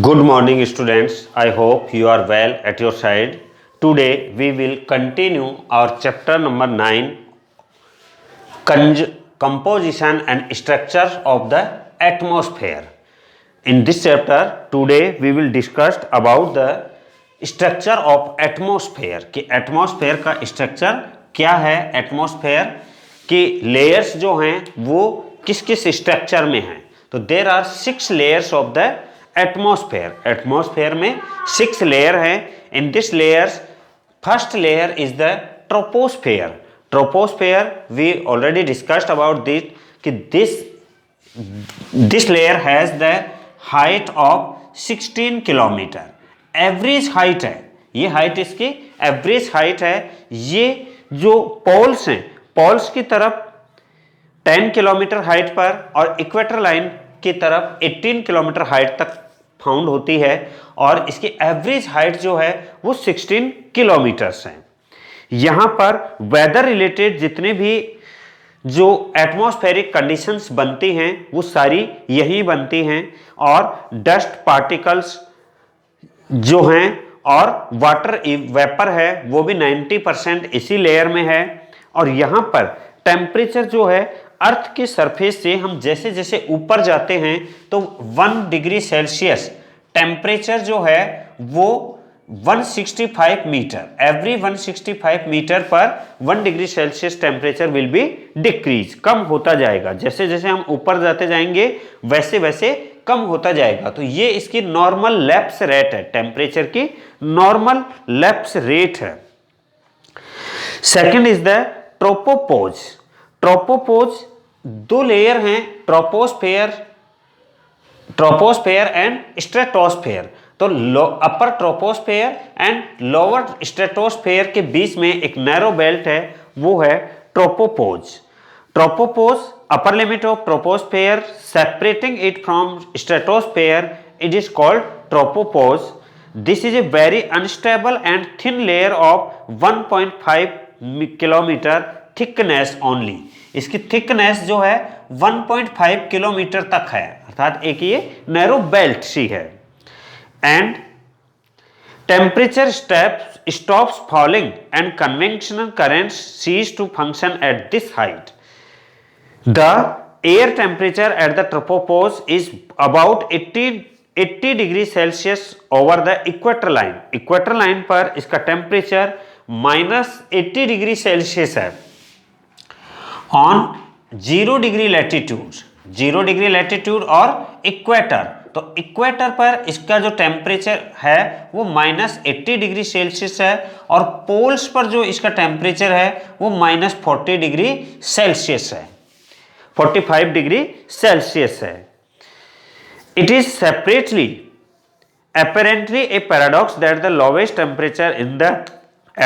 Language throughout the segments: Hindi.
Good morning, students. I hope you are well at your side. Today we will continue our chapter number 9, Composition and Structure of the Atmosphere. In this chapter, today we will discuss about the structure of atmosphere. कि atmosphere का structure क्या है, atmosphere की layers जो हैं वो किस किस structure में हैं. तो there are 6 layers of the atmosphere में 6 लेयर हैं. In this layers first layer is the troposphere we already discussed about this कि this layer has the height of 16 kilometre. Average height है, ये हाइट इसकी एवरेज हाइट है. ये जो पोल्स हैं, पोल्स की तरफ 10 किलोमीटर हाइट पर और इक्वेटर लाइन की तरफ 18 किलोमीटर हाइट तक फाउंड होती है और इसकी एवरेज हाइट जो है वो 16 किलोमीटर्स है. यहां पर वेदर रिलेटेड जितने भी जो एटमॉस्फेरिक कंडीशंस बनती हैं वो सारी यही बनती हैं और डस्ट पार्टिकल्स जो हैं और वाटर वेपर है वो भी 90% इसी लेयर में है. और यहां पर टेम्परेचर जो है अर्थ के सरफेस से हम जैसे जैसे ऊपर जाते हैं तो 1 डिग्री सेल्सियस टेम्परेचर जो है वो 165 मीटर, एवरी 165 मीटर पर 1 degree Celsius temperature will be decrease, कम होता जाएगा. जैसे जैसे हम ऊपर जाते जाएंगे वैसे वैसे कम होता जाएगा. तो ये इसकी नॉर्मल लैप्स रेट है, टेम्परेचर की नॉर्मल लैप्स रेट है. Second is the tropopause. Tropopause दो लेयर हैं, ट्रोपोस्फेयर एंड स्ट्रेटोस्फेयर. तो upper troposphere and lower stratosphere के बीच में एक नैरो बेल्ट है, वो है tropopause. Tropopause upper limit of troposphere separating it from stratosphere, it is called tropopause. This is a very unstable and thin layer of 1.5 kilometre thickness only. इसकी थिकनेस जो है 1.5 किलोमीटर तक है, अर्थात एक ये नैरो बेल्ट सी है. And temperature stops falling and conventional currents cease to function at this height. The air temperature at the tropopause is about 80 degree Celsius over the equator line. Equator line पर इसका टेम्परेचर -80 डिग्री सेल्सियस है. ऑन 0 डिग्री लैटिट्यूड और इक्वेटर, तो इक्वेटर पर इसका जो टेम्परेचर है वो -80 डिग्री सेल्सियस है और पोल्स पर जो इसका टेम्परेचर है वो -40 डिग्री सेल्सियस है, 45 डिग्री सेल्सियस है. It is separately apparently a paradox that the lowest temperature in the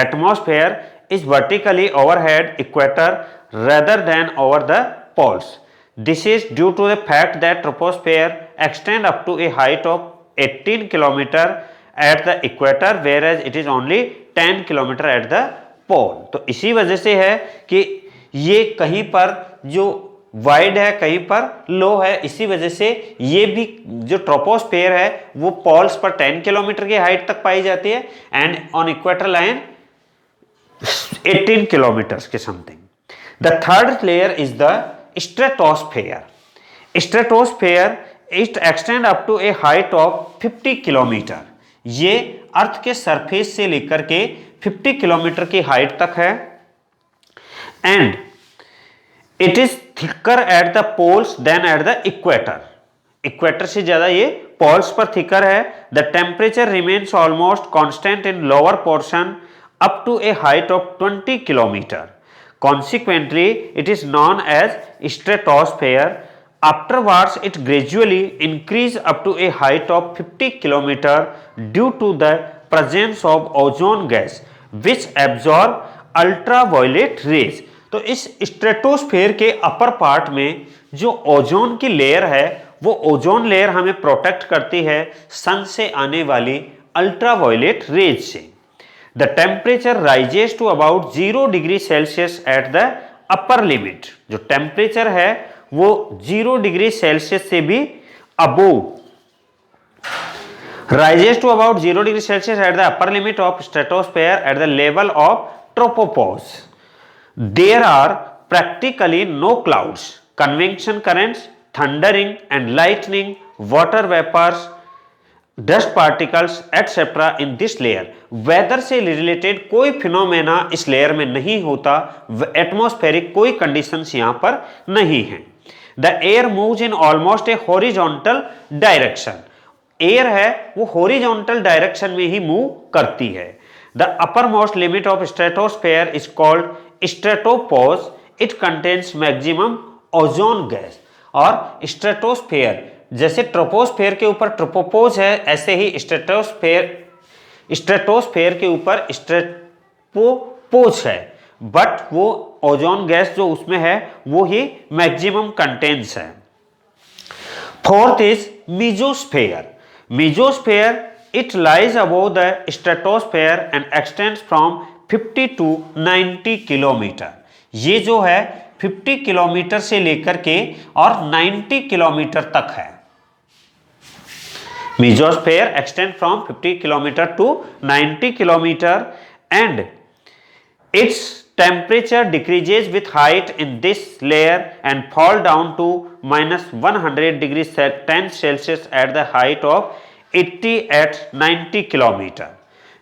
atmosphere is vertically overhead equator rather than over the poles. This is due to the fact that troposphere extend up to a height of 18 km at the equator whereas it is only 10 km at the pole. तो इसी वजह से है कि ये कहीं पर जो वाइड है कहीं पर लो है, इसी वजह से ये भी जो ट्रोपोस्फेयर है वो पोल्स पर 10 किलोमीटर की हाइट तक पाई जाती है and on equator line 18 kilometre के something. The third layer is the stratosphere. Stratosphere it extend up to a height of 50 kilometre. ये अर्थ के सरफेस से लेकर के 50 किलोमीटर की हाइट तक है and it is thicker at the poles then at the equator. Equator से ज्यादा ये पोल्स पर थिकर है. The temperature remains almost constant in lower portion up to a height of 20 kilometre. Consequently, it is known as stratosphere. Afterwards, it gradually increases up to a height of 50 km due to the presence of ozone gas, which absorb ultraviolet rays. तो इस स्ट्रेटोस्फेयर के अपर पार्ट में जो ओजोन की लेयर है वो ओजोन लेयर हमें प्रोटेक्ट करती है सन से आने वाली अल्ट्रावायलेट रेज से. The temperature rises to about 0 degree Celsius at the upper limit. जो टेम्परेचर है वो 0 डिग्री सेल्सियस से भी above rises to about 0 degree Celsius at the upper limit of stratosphere at the level of tropopause. There are practically no clouds, convection currents, thundering and lightning, water vapors, dust particles etcetera in this layer. Weather से रिलेटेड कोई फिनोमेना इस लेयर में नहीं होता, एटमॉस्फेरिक कोई कंडीशंस यहां पर नहीं है. The air moves in almost a horizontal direction. Air है वो हॉरिजॉन्टल डायरेक्शन में ही मूव करती है. The upper most limit of stratosphere is called stratopause. It contains maximum ozone gas. और स्ट्रेटोस्फेयर जैसे ट्रोपोस्फेयर के ऊपर ट्रोपोपोज है, ऐसे ही स्ट्रेटोस्फेयर के ऊपर स्ट्रेटोपोज है, बट वो ओजोन गैस जो उसमें है वो ही मैक्सिमम कंटेंस है. Fourth is mesosphere. Mesosphere it lies above the stratosphere and extends from 50 to 90 kilometre. ये जो है 50 किलोमीटर से लेकर के और 90 किलोमीटर तक है. Mesosphere extends from 50 km to 90 km and its temperature decreases with height in this layer and fall down to -100 degrees 10 Celsius at the height of 80 at 90 km.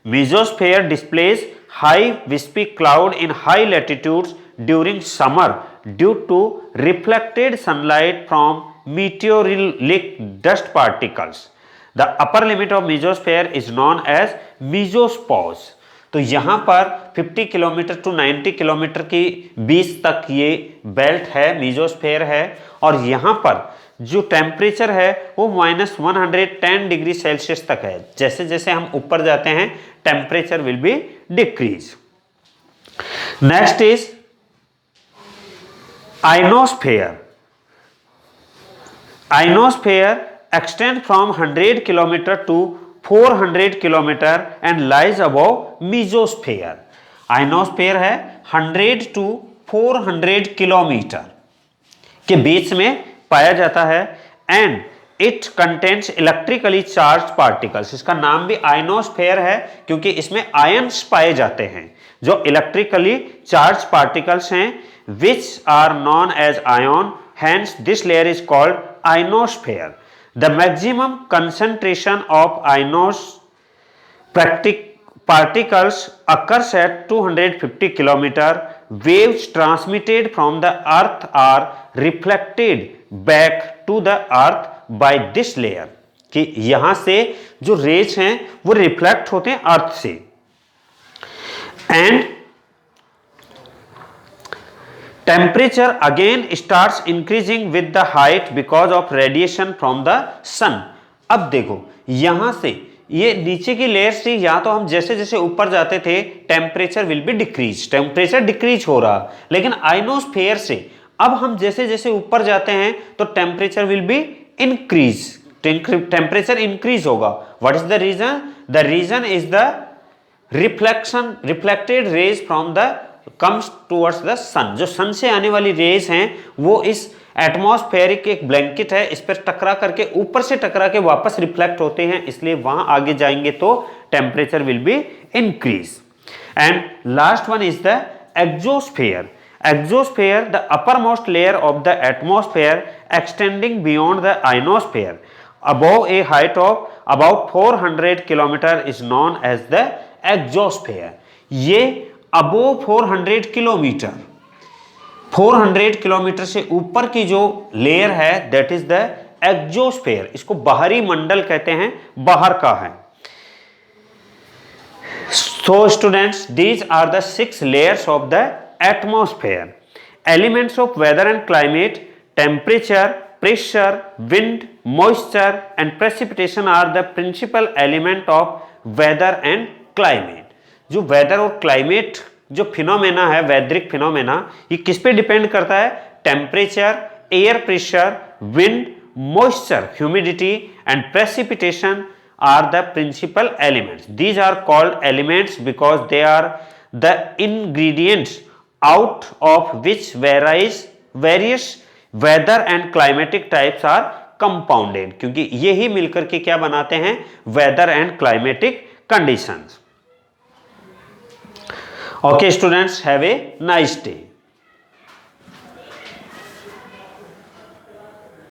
Mesosphere displays high wispy cloud in high latitudes during summer due to reflected sunlight from meteoric dust particles. The upper limit of mesosphere is known as mesopause. तो यहाँ पर 50 किलोमीटर टू 90 किलोमीटर की बीच तक ये बेल्ट है, मेसोस्फेयर है. और यहाँ पर जो टेम्परेचर है वो -110 डिग्री सेल्सियस तक है. जैसे जैसे हम ऊपर जाते हैं temperature will be decrease. Next is ionosphere. Ionosphere extend from 100 km to 400 km and lies above mesosphere. Ionosphere है 100 to 400 किलोमीटर के बीच में पाया जाता है. And it contains electrically charge particles. इसका नाम भी आइनोस्फेयर है क्योंकि इसमें आयन्स पाए जाते हैं जो इलेक्ट्रिकली चार्ज पार्टिकल्स हैं, which are known as ion. Hence this layer is called ionosphere. The maximum concentration of particles occurs at 250 km. Waves transmitted from the earth are reflected back to the earth by this layer. कि यहां से जो रेज हैं वो रिफ्लेक्ट होते हैं अर्थ से. And temperature again starts increasing with the height because of radiation from the sun. अब देखो यहां से ये नीचे की लेयर से या तो हम जैसे जैसे ऊपर जाते थे temperature will be decrease, temperature decrease हो रहा. लेकिन आइनोस्फेयर से अब हम जैसे जैसे ऊपर जाते हैं तो temperature will be increase, temperature increase होगा. What is the reason? The reason is the reflected rays from the comes towards the sun. जो सन से आने वाली रेज हैं वो इस एटमॉस्फेरिक एक ब्लैंकेट है, इस पर टकरा करके ऊपर से टकरा के वापस रिफ्लेक्ट होते हैं, इसलिए वहां आगे जाएंगे तो temperature will be increase. And last one is the exosphere. Exosphere the upper most layer of the atmosphere extending beyond the ionosphere above a height of about 400 kilometre is known as the exosphere. ये अबोव 400 किलोमीटर, 400 किलोमीटर से ऊपर की जो लेयर है दैट इज द एक्सोस्फेयर. इसको बाहरी मंडल कहते हैं, बाहर का है. So students, these are the 6 layers of the atmosphere. Elements of weather and climate, temperature, pressure, wind, moisture and precipitation are the principal element of weather and climate. जो वेदर और क्लाइमेट जो फिनोमेना है, वैदरिक फिनोमेना, ये किस पे डिपेंड करता है? Temperature, air pressure, wind, moisture, humidity and precipitation are the principal elements. These are called elements because they are the ingredients out of which various weather and climatic types are compounded, क्योंकि ये ही मिलकर के क्या बनाते हैं, weather and climatic conditions. Okay students, have a nice day.